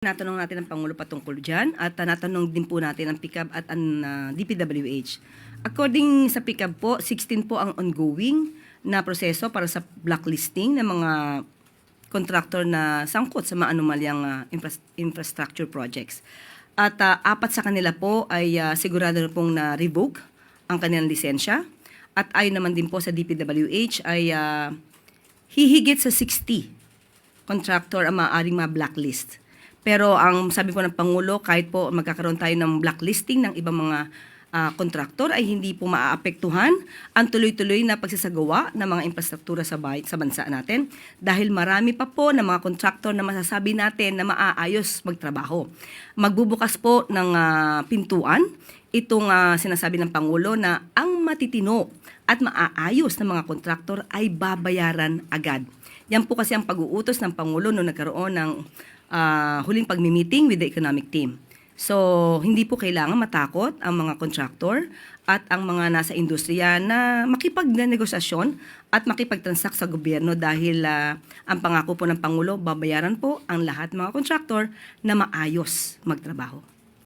Natanong natin ang Pangulo patungkol dyan at natanong din po natin ang PICAB at ang DPWH. According sa PICAB po, 16 po ang ongoing na proseso para sa blacklisting ng mga contractor na sangkot sa mga anomalyang infrastructure projects. At 4 sa kanila po ay sigurado na pong na-revoke ang kanilang lisensya. At ayon naman din po sa DPWH ay hihigit sa 60 contractor ang maaaring ma-blacklist. Pero ang sabi po ng Pangulo, kahit po magkakaroon tayo ng blacklisting ng ibang mga kontraktor ay hindi po maaapektuhan ang tuloy-tuloy na pagsasagawa ng mga infrastruktura sa bansa natin dahil marami pa po ng mga kontraktor na masasabi natin na maaayos magtrabaho. Magbubukas po ng pintuan itong sinasabi ng Pangulo na ang matitino at maaayos ng mga kontraktor ay babayaran agad. Yan po kasi ang pag-uutos ng Pangulo noong nagkaroon ng huling pagmi-meeting with the economic team. So, hindi po kailangan matakot ang mga contractor at ang mga nasa industriya na makipag-negosasyon at makipag-transact sa gobyerno dahil ang pangako po ng Pangulo, babayaran po ang lahat mga contractor na maayos magtrabaho.